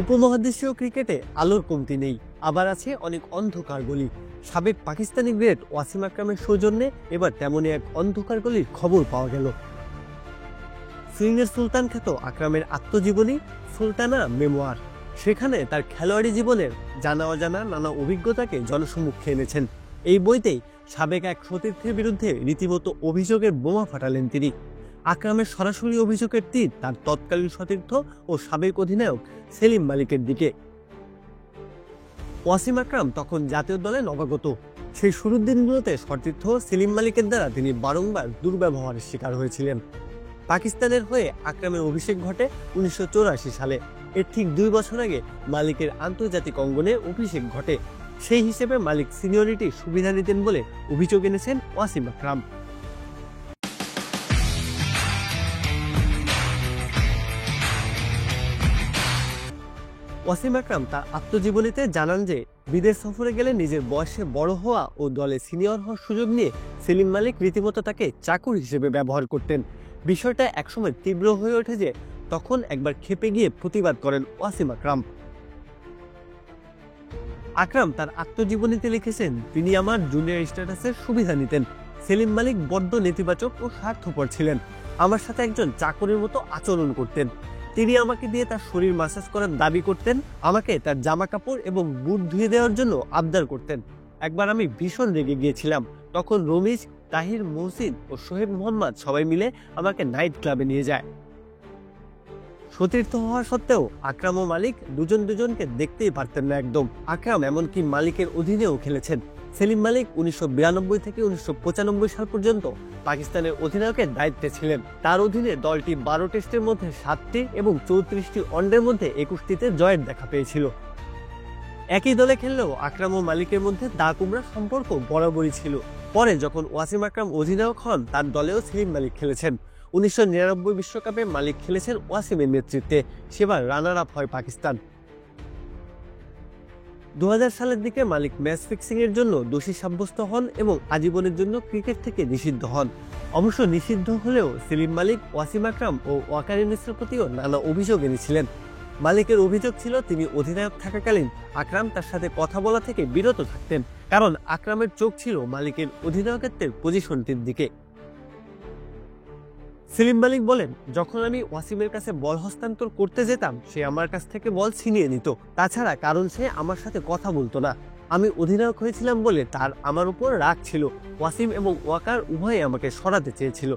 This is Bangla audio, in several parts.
উপমহাদেশীয় ক্রিকেটে আলোর কমতি নেই, আবার আছে অনেক অন্ধকার গলি। সাবেক পাকিস্তানি গ্রেট ওয়াসিম আকরামের সৌজন্যে এবার তেমনই এক অন্ধকার গলির খবর পাওয়া গেল। সুইংয়ের সুলতান খ্যাত আকরামের আত্মজীবনী সুলতানা মেমোয়ার, সেখানে তার খেলোয়াড়ি জীবনের জানা অজানা নানা অভিজ্ঞতাকে জনসম্মুখে এনেছেন। এই বইতেই সাবেক এক সতীর্থের বিরুদ্ধে রীতিমতো অভিযোগের বোমা ফাটালেন তিনি। আকরামের সরাসরি অভিযোগের তীর তার তৎকালীন সতীর্থ ও সাবেক অধিনায়ক সেলিম মালিকের দিকে। ওয়াসিম আকরাম তখন জাতীয় দলে নবাগত। সেই শুরুর দিনগুলোতে সতীর্থ সেলিম মালিকের দ্বারা তিনি বারংবার দুর্ব্যবহারের শিকার হয়েছিলেন। পাকিস্তানের হয়ে আকরামের অভিষেক ঘটে 1984 সালে। এর ঠিক 2 বছর আগে মালিকের আন্তর্জাতিক অঙ্গনে অভিষেক ঘটে। সেই হিসেবে মালিক সিনিয়রিটি সুবিধা নিতেন বলে অভিযোগ এনেছেন ওয়াসিম আকরাম। ওয়াসিম আকরাম তার আত্মজীবনীতে জানান যে বিদেশ সফরে গেলে নিজের বয়সে বড় হওয়া ও দলে সিনিয়র হওয়ার সুযোগ নিয়ে সেলিম মালিক রীতিমতো তাকে চাকর হিসেবে ব্যবহার করতেন। বিষয়টা একসময় তীব্র হয়ে ওঠে যে তখন একবার ক্ষেপে গিয়ে প্রতিবাদ করেন ওয়াসিম আকরাম। আকরাম তার আত্মজীবনীতে লিখেছেন, তিনি আমার জুনিয়র স্ট্যাটাসের সুবিধা নিতেন। সেলিম মালিক বড্ড নেতিবাচক ও স্বার্থপর ছিলেন। আমার সাথে একজন চাকরের মতো আচরণ করতেন। তিনি আমাকে দিয়ে তার শরীর মাসাজ করার দাবি করতেন, আমাকে তার জামা কাপড় এবং বুট ধুয়ে দেওয়ার জন্য আবদার করতেন। একবার আমি ভীষণ রেগে গিয়েছিলাম। তখন রমিজ, তাহির, মহসিন ও সোহেব মোহাম্মদ সবাই মিলে আমাকে নাইট ক্লাবে নিয়ে যায়। সতীর্থ হওয়া সত্ত্বেও আকরাম ও মালিক দুজনকে দেখতেই পারতেন না একদম। আকরাম এমনকি মালিকের অধীনেও খেলেছেন। সেলিম মালিক 1992 থেকে 1995 সাল পর্যন্ত পাকিস্তানের অধিনায়কের দায়িত্বে ছিলেন। তার অধীনে দলটি 12 টেস্টের মধ্যে 7টি এবং 34টি ওয়ানডের মধ্যে 21টিতে জয়ের দেখা পেয়েছিল। একই দলে খেললেও আকরাম ও মালিকের মধ্যে দা কুমড়া সম্পর্ক বরাবরই ছিল। পরে যখন ওয়াসিম আকরাম অধিনায়ক হন, তার দলেও সেলিম মালিক খেলেছেন। 1999 বিশ্বকাপে মালিক খেলেছেন ওয়াসিমের নেতৃত্বে। সেবার রানার আপ হয় পাকিস্তান। 2000 সালের দিকে মালিক ম্যাচ ফিক্সিং এর জন্য দোষী সাব্যস্ত হন এবং আজীবনের জন্য ক্রিকেট থেকে নিষিদ্ধ হন। অবশ্য নিষিদ্ধ হলেও সেলিম মালিক ওয়াসিম আকরাম ও ওয়াকার ইউনিসের প্রতিও নানা অভিযোগ এনেছিলেন। মালিকের অভিযোগ ছিল তিনি অধিনায়ক থাকাকালীন আকরাম তার সাথে কথা বলা থেকে বিরত থাকতেন, কারণ আকরামের চোখ ছিল মালিকের অধিনায়কত্বের পজিশনটির দিকে। সেলিম মালিক বলেন, যখন আমি ওয়াসিমের কাছে বল হস্তান্তর করতে যেতাম, সে আমার কাছ থেকে বল ছিনিয়ে নিত। তাছাড়া কারণ সে আমার সাথে কথা বলতো না। আমি অধিনায়ক হয়েছিলাম বলে তার আমার উপর রাগ ছিল। ওয়াসিম এবং ওয়াকার উভয়ে আমাকে সরাতে চেয়েছিল।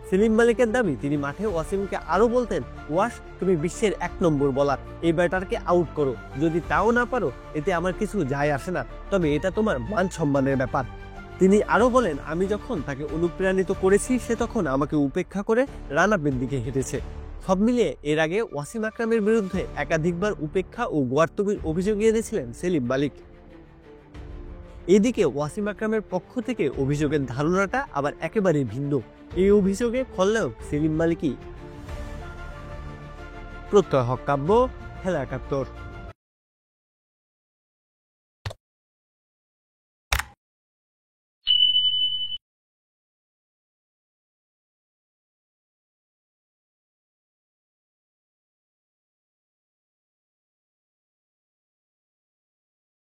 সেলিম মালিকের দাবি, তিনি মাঠে ওয়াসিমকে আরো বলতেন, ওয়াস, তুমি বিশ্বের 1 নম্বর বলার, এই ব্যাটারকে আউট করো। যদি তাও না পারো, এতে আমার কিছু যায় আসে না, তবে এটা তোমার মান সম্মানের ব্যাপার। তিনি আরো বলেন, আমি যখন তাকে অনুপ্রাণিত করেছি, সে তখন আমাকে উপেক্ষা করে রান আপের দিকে হেঁটেছে। সব মিলিয়ে এর আগে ওয়াসিম আকরামের বিরুদ্ধে একাধিকবার উপেক্ষা ও গোয়ার্তুমির অভিযোগ এনেছিলেন সেলিম মালিক। এদিকে ওয়াসিম আকরামের পক্ষ থেকে অভিযোগের ধারণাটা আবার একেবারে ভিন্ন। এই অভিযোগে খলনায়ক সেলিম মালিকই। প্রত্যয় হক কাব্য, খেলা 71।